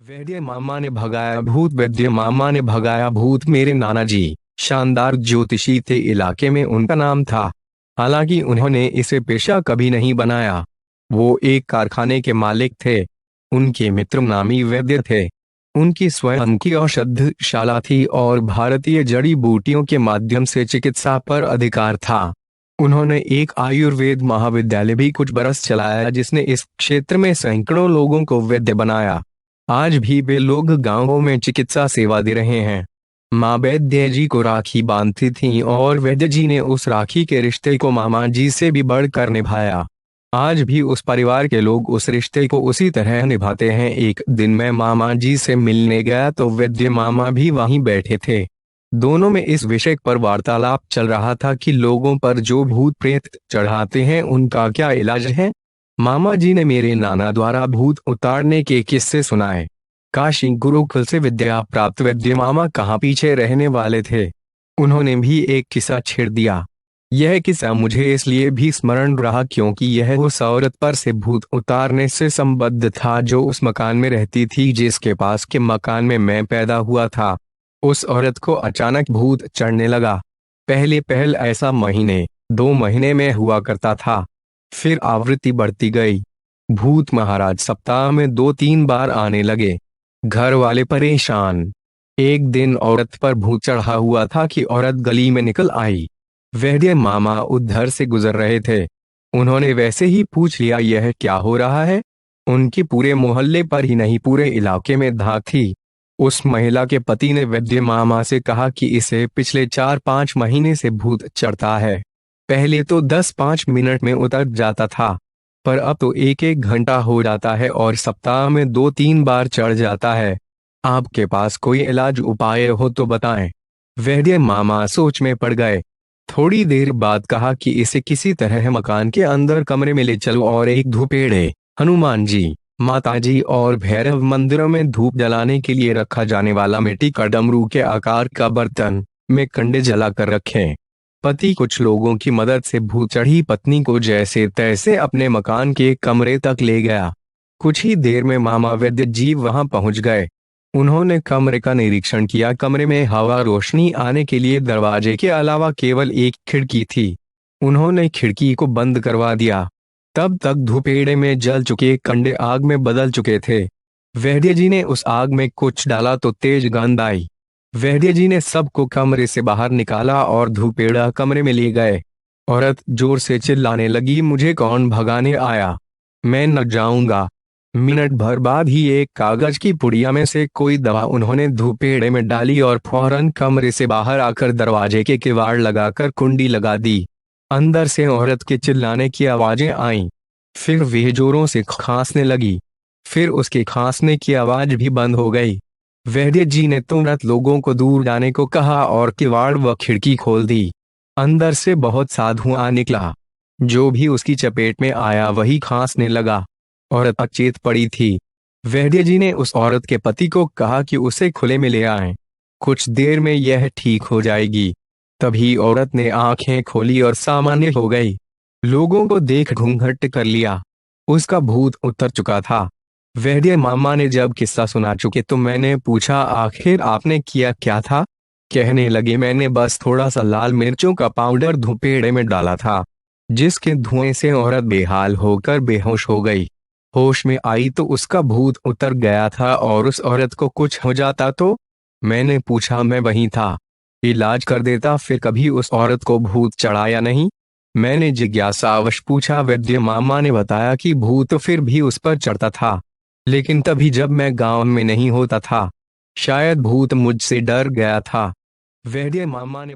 वैद्य मामा ने भगाया भूत। वैद्य मामा ने भगाया भूत। मेरे नाना जी शानदार ज्योतिषी थे, इलाके में उनका नाम था। हालांकि उन्होंने इसे पेशा कभी नहीं बनाया। वो एक कारखाने के मालिक थे। उनके मित्र नामी वैद्य थे। उनकी स्वयं की औषधशाला थी और भारतीय जड़ी बूटियों के माध्यम से चिकित्सा पर अधिकार था। उन्होंने एक आयुर्वेद महाविद्यालय भी कुछ बरस चलाया, जिसने इस क्षेत्र में सैकड़ों लोगों को वैद्य बनाया। आज भी वे लोग गांवों में चिकित्सा सेवा दे रहे हैं। माँ वैद्य जी को राखी बांधती थीं और वैद्य जी ने उस राखी के रिश्ते को मामा जी से भी बढ़कर निभाया। आज भी उस परिवार के लोग उस रिश्ते को उसी तरह निभाते हैं। एक दिन मैं मामा जी से मिलने गया तो वैद्य मामा भी वहीं बैठे थे। दोनों में इस विषय पर वार्तालाप चल रहा था कि लोगों पर जो भूत प्रेत चढ़ाते हैं उनका क्या इलाज है। मामा जी ने मेरे नाना द्वारा भूत उतारने के किस्से सुनाए। काशी गुरुकुल से विद्या प्राप्त वैद्य मामा कहाँ पीछे रहने वाले थे। उन्होंने भी एक किस्सा छेड़ दिया। यह किस्सा मुझे इसलिए भी स्मरण रहा क्योंकि यह उस औरत पर से भूत उतारने से संबद्ध था जो उस मकान में रहती थी, जिसके पास के मकान में मैं पैदा हुआ था। उस औरत को अचानक भूत चढ़ने लगा। पहले ऐसा महीने 2 महीने में हुआ करता था, फिर आवृत्ति बढ़ती गई। भूत महाराज सप्ताह में 2-3 बार आने लगे। घर वाले परेशान। एक दिन औरत पर भूत चढ़ा हुआ था कि औरत गली में निकल आई। वैद्य मामा उधर से गुजर रहे थे। उन्होंने वैसे ही पूछ लिया, यह क्या हो रहा है। उनकी पूरे मोहल्ले पर ही नहीं पूरे इलाके में धाक थी। उस महिला के पति ने वैद्य मामा से कहा कि इसे पिछले 4-5 महीने से भूत चढ़ता है। पहले तो 10-5 मिनट में उतर जाता था, पर अब तो 1-1 घंटा हो जाता है और सप्ताह में 2-3 बार चढ़ जाता है। आपके पास कोई इलाज उपाय हो तो बताएं। वैद्य मामा सोच में पड़ गए। थोड़ी देर बाद कहा कि इसे किसी तरह मकान के अंदर कमरे में ले चलो और एक धूपेड़े हनुमान जी, माता जी और भैरव मंदिरों में धूप जलाने के लिए रखा जाने वाला मिट्टी का डमरू के आकार का बर्तन में कंडे जला कर रखें। पति कुछ लोगों की मदद से भूत चढ़ी पत्नी को जैसे तैसे अपने मकान के कमरे तक ले गया। कुछ ही देर में मामा वैद्य जी वहां पहुंच गए। उन्होंने कमरे का निरीक्षण किया। कमरे में हवा रोशनी आने के लिए दरवाजे के अलावा केवल एक खिड़की थी। उन्होंने खिड़की को बंद करवा दिया। तब तक धूपेड़े में जल चुके कंडे आग में बदल चुके थे। वैद्य जी ने उस आग में कुछ डाला तो तेज गंध आई। वैद्य जी ने सबको कमरे से बाहर निकाला और धूपेड़ा कमरे में ले गए। औरत जोर से चिल्लाने लगी, मुझे कौन भगाने आया, मैं न जाऊंगा। मिनट भर बाद ही एक कागज की पुड़िया में से कोई दवा उन्होंने धूपेड़े में डाली और फौरन कमरे से बाहर आकर दरवाजे के किवाड़ लगाकर कुंडी लगा दी। अंदर से औरत के चिल्लाने की आवाजें आईं। फिर वह जोरों से खांसने लगी। फिर उसके खांसने की आवाज भी बंद हो गई। वैद्य जी ने तुरंत लोगों को दूर जाने को कहा और किवाड़ व खिड़की खोल दी। अंदर से बहुत सा धुआं निकला। जो भी उसकी चपेट में आया वही खांसने लगा। औरत अचेत पड़ी थी। वैद्य जी ने उस औरत के पति को कहा कि उसे खुले में ले आएं। कुछ देर में यह ठीक हो जाएगी। तभी औरत ने आंखें खोली और सामान्य हो गई। लोगों को देख घूंघट कर लिया। उसका भूत उतर चुका था। वैद्य मामा ने जब किस्सा सुना चुके तो मैंने पूछा, आखिर आपने किया क्या था। कहने लगे, मैंने बस थोड़ा सा लाल मिर्चों का पाउडर धूपेड़े में डाला था, जिसके धुएं से औरत बेहाल होकर बेहोश हो गई। होश में आई तो उसका भूत उतर गया था और उस औरत को कुछ हो जाता तो। मैंने पूछा, मैं वहीं था, इलाज कर देता, फिर कभी उस औरत को भूत चढ़ा या नहीं। मैंने जिज्ञासावश पूछा। वैद्य मामा ने बताया कि भूत फिर भी उस पर चढ़ता था, लेकिन तभी जब मैं गांव में नहीं होता था। शायद भूत मुझसे डर गया था। वैद्य मामा ने